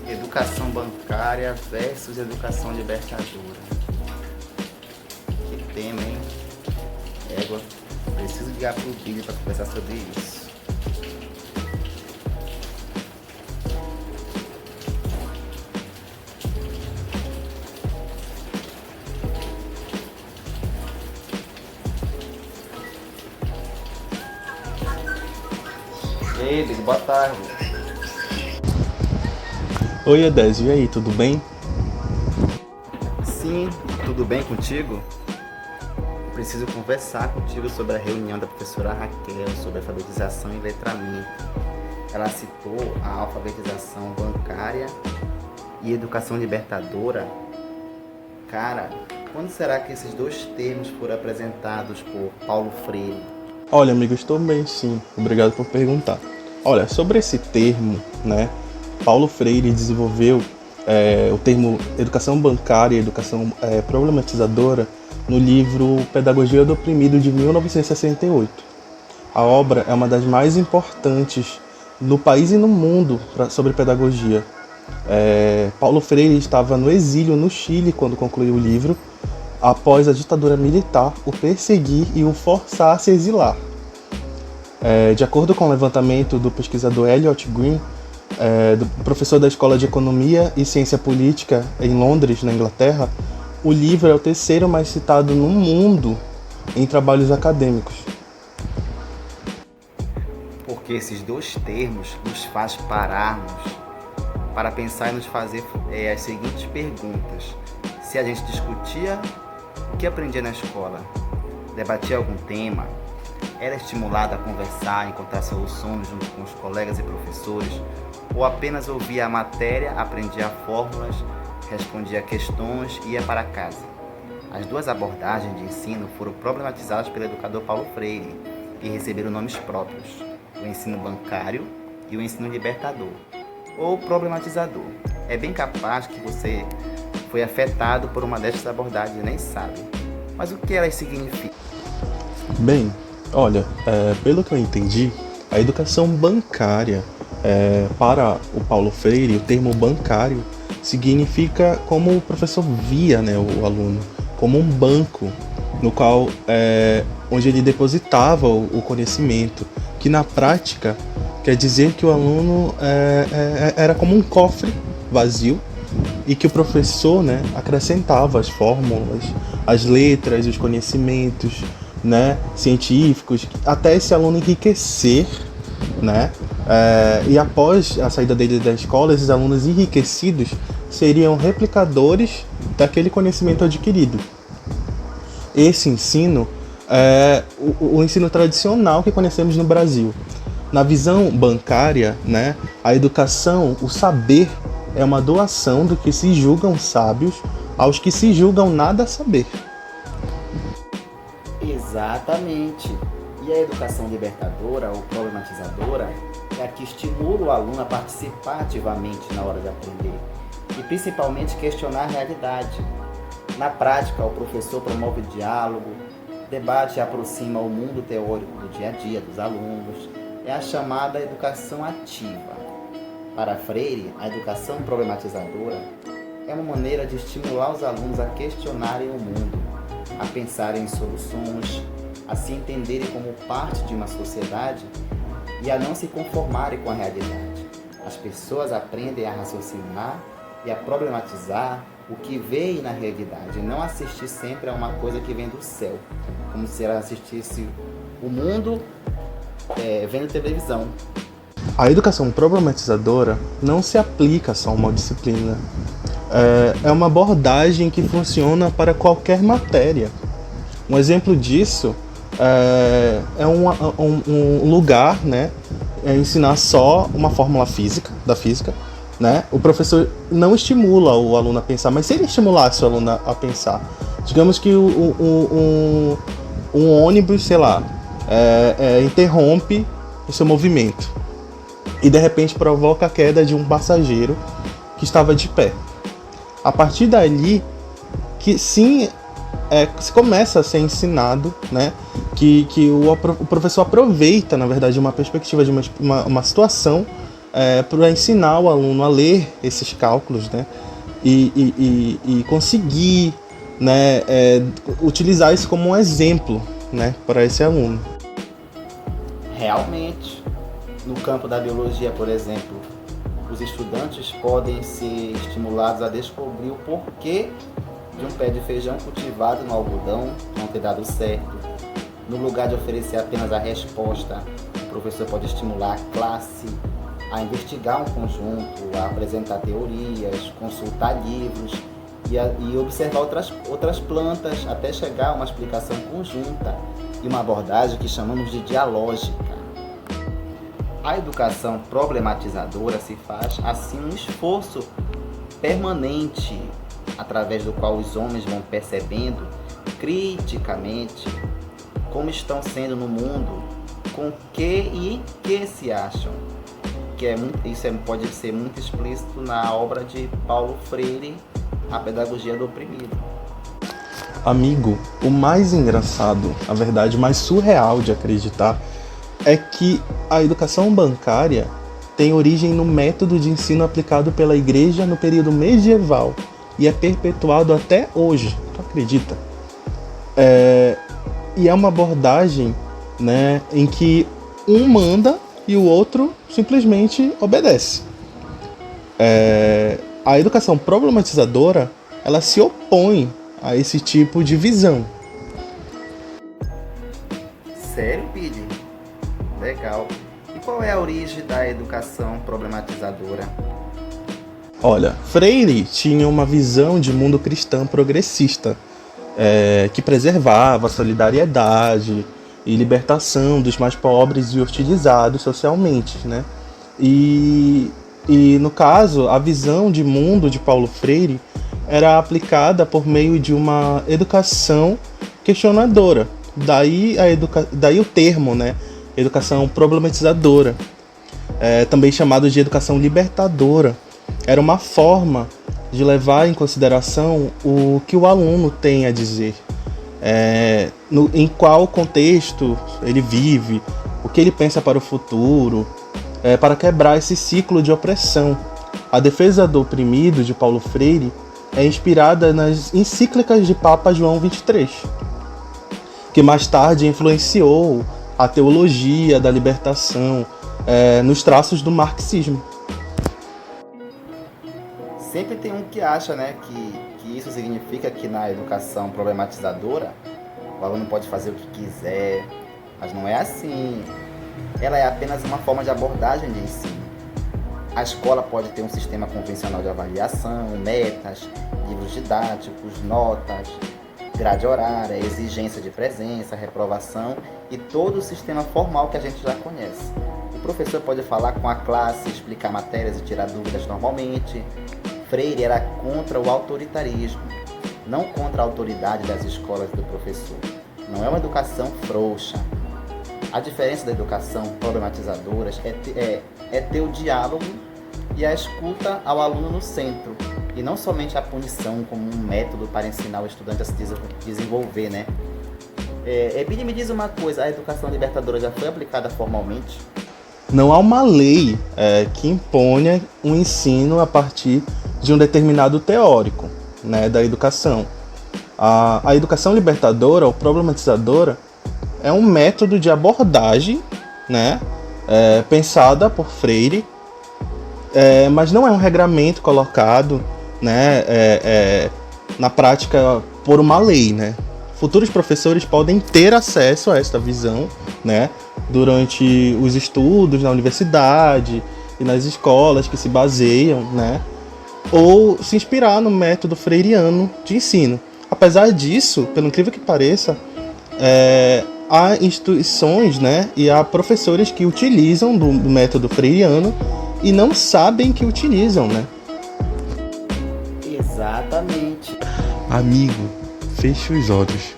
Educação bancária versus educação libertadora. Que tema, hein? Égua, preciso ligar pro Billy para conversar sobre isso. Ei, Billy, boa tarde. Oi, Edésio, e aí, tudo bem? Sim, tudo bem contigo? Preciso conversar contigo sobre a reunião da professora Raquel sobre alfabetização e letramento. Ela citou a alfabetização bancária e educação libertadora. Cara, quando será que esses dois termos foram apresentados por Paulo Freire? Olha, amigo, estou bem, sim. Obrigado por perguntar. Olha, sobre esse termo, né? Paulo Freire desenvolveu o termo educação bancária e educação problematizadora no livro Pedagogia do Oprimido, de 1968. A obra é uma das mais importantes no país e no mundo sobre pedagogia. Paulo Freire estava no exílio no Chile quando concluiu o livro, após a ditadura militar o perseguir e o forçar a se exilar. De acordo com o levantamento do pesquisador Elliot Green, do professor da Escola de Economia e Ciência Política em Londres, na Inglaterra, o livro é o terceiro mais citado no mundo em trabalhos acadêmicos. Porque esses dois termos nos faz pararmos para pensar e nos fazer as seguintes perguntas. Se a gente discutia, o que aprendia na escola? Debatia algum tema? Era estimulado a conversar, encontrar soluções junto com os colegas e professores? Ou apenas ouvia a matéria, aprendia fórmulas, respondia questões e ia para casa? As duas abordagens de ensino foram problematizadas pelo educador Paulo Freire e receberam nomes próprios: o ensino bancário e o ensino libertador, ou problematizador. É bem capaz que você foi afetado por uma dessas abordagens e nem sabe. Mas o que elas significam? Bem, olha, pelo que eu entendi, a educação bancária, para o Paulo Freire, o termo bancário significa como o professor via, né, o aluno, como um banco no qual, onde ele depositava o conhecimento, que na prática quer dizer que o aluno era como um cofre vazio e que o professor, né, acrescentava as fórmulas, as letras, os conhecimentos, né, científicos, até esse aluno enriquecer, né? E após a saída dele da escola, esses alunos enriquecidos seriam replicadores daquele conhecimento adquirido. Esse ensino é o ensino tradicional que conhecemos no Brasil. Na visão bancária, né, a educação, o saber, é uma doação do que se julgam sábios aos que se julgam nada a saber. Exatamente. E a educação libertadora ou problematizadora é a que estimula o aluno a participar ativamente na hora de aprender e principalmente questionar a realidade. Na prática, o professor promove diálogo, debate e aproxima o mundo teórico do dia a dia dos alunos. É a chamada educação ativa. Para Freire, a educação problematizadora é uma maneira de estimular os alunos a questionarem o mundo, a pensarem em soluções, a se entenderem como parte de uma sociedade e a não se conformarem com a realidade. As pessoas aprendem a raciocinar e a problematizar o que vê na realidade, e não assistir sempre a uma coisa que vem do céu, como se ela assistisse o mundo vendo televisão. A educação problematizadora não se aplica só a uma disciplina. É uma abordagem que funciona para qualquer matéria. Um exemplo disso é um lugar, né, ensinar só uma fórmula da física, né? O professor não estimula o aluno a pensar, mas se ele estimulasse o aluno a pensar, digamos que um ônibus, sei lá, interrompe o seu movimento e de repente provoca a queda de um passageiro que estava de pé. A partir dali, que sim, se começa a ser ensinado, né, que o professor aproveita, na verdade, uma perspectiva de uma situação para ensinar o aluno a ler esses cálculos, né, e conseguir, né, utilizar isso como um exemplo, né, para esse aluno. Realmente, no campo da biologia, por exemplo, os estudantes podem ser estimulados a descobrir o porquê de um pé de feijão cultivado no algodão não ter dado certo. No lugar de oferecer apenas a resposta, o professor pode estimular a classe a investigar um conjunto, a apresentar teorias, consultar livros e observar outras plantas até chegar a uma explicação conjunta e uma abordagem que chamamos de dialógica. A educação problematizadora se faz, assim, um esforço permanente através do qual os homens vão percebendo criticamente como estão sendo no mundo, com que se acham. Isso pode ser muito explícito na obra de Paulo Freire, A Pedagogia do Oprimido. Amigo, o mais engraçado, a verdade mais surreal de acreditar, é que a educação bancária tem origem no método de ensino aplicado pela Igreja no período medieval e é perpetuado até hoje. Tu acredita? E é uma abordagem, né, em que um manda e o outro simplesmente obedece. A educação problematizadora, ela se opõe a esse tipo de visão. Sério, Billy? Legal. E qual é a origem da educação problematizadora? Olha, Freire tinha uma visão de mundo cristã progressista, que preservava a solidariedade e libertação dos mais pobres e hostilizados socialmente, né? E no caso, a visão de mundo de Paulo Freire era aplicada por meio de uma educação questionadora. Daí o termo, né? Educação problematizadora, também chamado de educação libertadora. Era uma forma de levar em consideração o que o aluno tem a dizer, em qual contexto ele vive, o que ele pensa para o futuro, para quebrar esse ciclo de opressão. A defesa do oprimido, de Paulo Freire, é inspirada nas encíclicas de Papa João XXIII, que mais tarde influenciou a teologia da libertação nos traços do marxismo. Sempre tem um que acha, né, que isso significa que na educação problematizadora o aluno pode fazer o que quiser, mas não é assim. Ela é apenas uma forma de abordagem de ensino. A escola pode ter um sistema convencional de avaliação, metas, livros didáticos, notas, grade horária, exigência de presença, reprovação e todo o sistema formal que a gente já conhece. O professor pode falar com a classe, explicar matérias e tirar dúvidas normalmente. Freire era contra o autoritarismo, não contra a autoridade das escolas do professor. Não é uma educação frouxa. A diferença da educação problematizadora é ter o diálogo e a escuta ao aluno no centro, e não somente a punição como um método para ensinar o estudante a se desenvolver, né? Billy, me diz uma coisa, a educação libertadora já foi aplicada formalmente? Não há uma lei que imponha um ensino a partir de um determinado teórico, né, da educação. A educação libertadora ou problematizadora é um método de abordagem, né, pensada por Freire, mas não é um regramento colocado, né, na prática por uma lei, né. Futuros professores podem ter acesso a esta visão, né, durante os estudos na universidade e nas escolas que se baseiam, né, ou se inspirar no método freiriano de ensino. Apesar disso, pelo incrível que pareça, há instituições, né, e há professores que utilizam do método freiriano e não sabem que utilizam, né? Exatamente. Amigo, fecha os olhos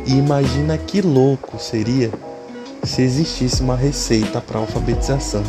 e imagina que louco seria se existisse uma receita para alfabetização.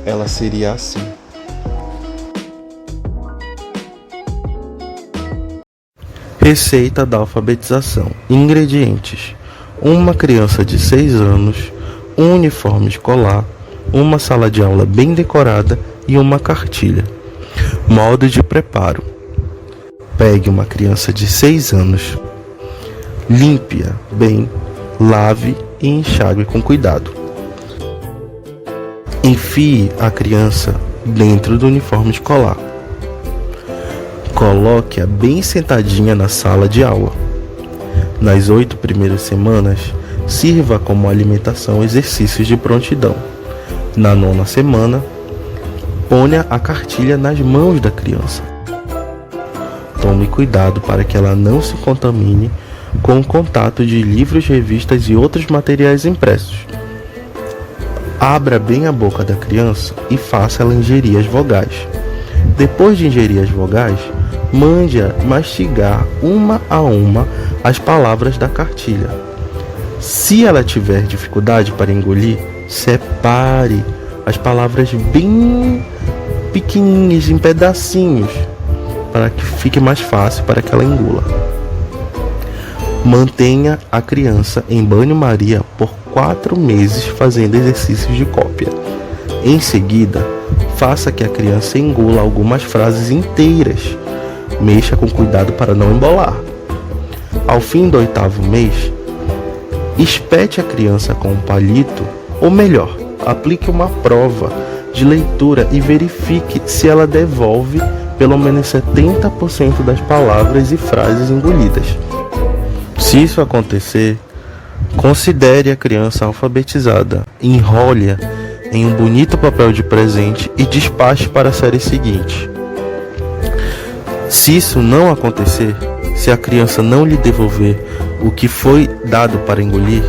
Ela seria assim: receita da alfabetização. Ingredientes: uma criança de 6 anos, um uniforme escolar, uma sala de aula bem decorada e uma cartilha. Modo de preparo: pegue uma criança de 6 anos, limpe-a bem, lave e enxague com cuidado. Enfie a criança dentro do uniforme escolar. Coloque-a bem sentadinha na sala de aula. Nas 8 primeiras semanas, sirva como alimentação exercícios de prontidão. Na 9ª semana, ponha a cartilha nas mãos da criança. Tome cuidado para que ela não se contamine com o contato de livros, revistas e outros materiais impressos. Abra bem a boca da criança e faça ela ingerir as vogais. Depois de ingerir as vogais, mande-a mastigar uma a uma as palavras da cartilha. Se ela tiver dificuldade para engolir, separe as palavras bem pequenininhas, em pedacinhos, para que fique mais fácil para que ela engula. Mantenha a criança em banho-maria por 4 meses fazendo exercícios de cópia. Em seguida, faça que a criança engula algumas frases inteiras. Mexa com cuidado para não embolar. Ao fim do 8º mês, espete a criança com um palito, ou melhor, aplique uma prova de leitura e verifique se ela devolve pelo menos 70% das palavras e frases engolidas. Se isso acontecer, considere a criança alfabetizada, enrole-a em um bonito papel de presente e despache para a série seguinte. Se isso não acontecer, se a criança não lhe devolver o que foi dado para engolir,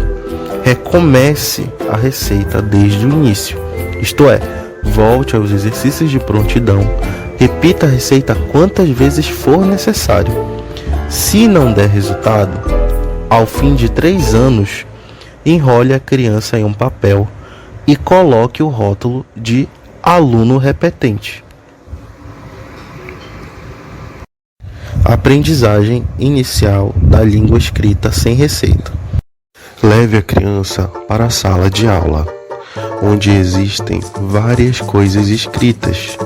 recomece a receita desde o início, isto é, volte aos exercícios de prontidão, repita a receita quantas vezes for necessário. Se não der resultado, ao fim de 3 anos, enrole a criança em um papel e coloque o rótulo de aluno repetente. Aprendizagem inicial da língua escrita sem receita. Leve a criança para a sala de aula, onde existem várias coisas escritas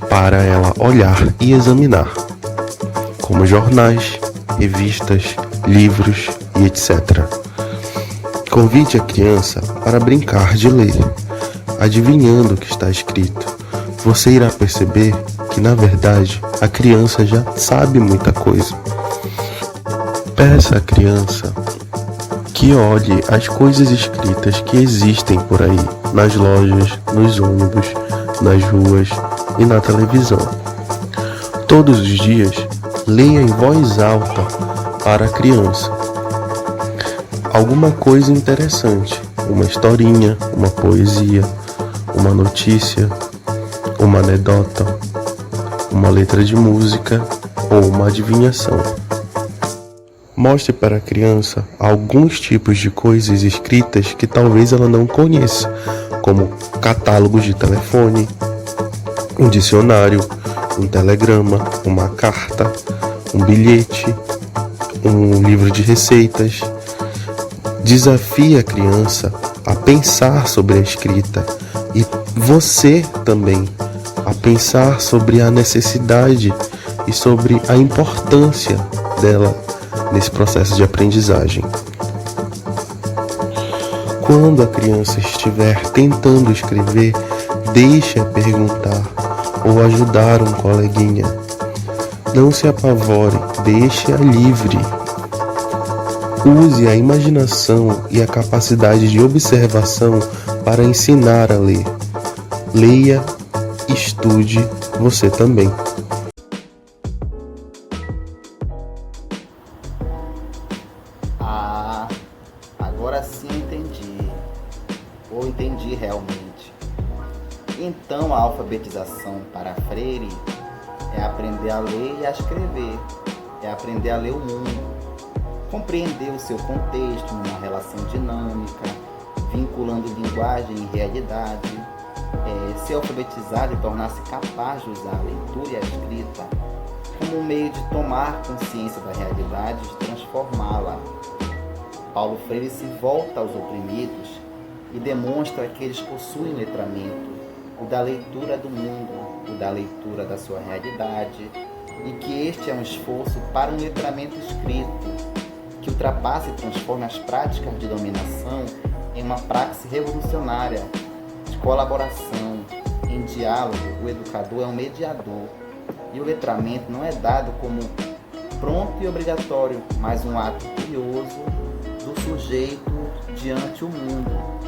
para ela olhar e examinar, como jornais, revistas, livros e etc. Convide a criança para brincar de ler, adivinhando o que está escrito. Você irá perceber que, na verdade, a criança já sabe muita coisa. Peça à criança que olhe as coisas escritas que existem por aí, nas lojas, nos ônibus, nas ruas e na televisão. Todos os dias, leia em voz alta para a criança alguma coisa interessante, uma historinha, uma poesia, uma notícia, uma anedota, uma letra de música ou uma adivinhação. Mostre para a criança alguns tipos de coisas escritas que talvez ela não conheça, como catálogos de telefone, um dicionário, um telegrama, uma carta, um bilhete, um livro de receitas. Desafie a criança a pensar sobre a escrita e você também a pensar sobre a necessidade e sobre a importância dela nesse processo de aprendizagem. Quando a criança estiver tentando escrever, deixe-a perguntar ou ajudar um coleguinha. Não se apavore, deixe-a livre. Use a imaginação e a capacidade de observação para ensinar a ler. Leia, estude você também. Agora sim entendi. alfabetização para Freire é aprender a ler e a escrever, é aprender a ler o mundo, compreender o seu contexto numa relação dinâmica, vinculando linguagem e realidade, ser alfabetizado e tornar-se capaz de usar a leitura e a escrita como um meio de tomar consciência da realidade e de transformá-la. Paulo Freire se volta aos oprimidos e demonstra que eles possuem letramento, o da leitura do mundo, o da leitura da sua realidade, e que este é um esforço para um letramento escrito, que ultrapasse e transforme as práticas de dominação em uma praxe revolucionária, de colaboração, em diálogo. O educador é um mediador, e o letramento não é dado como pronto e obrigatório, mas um ato curioso do sujeito diante o mundo.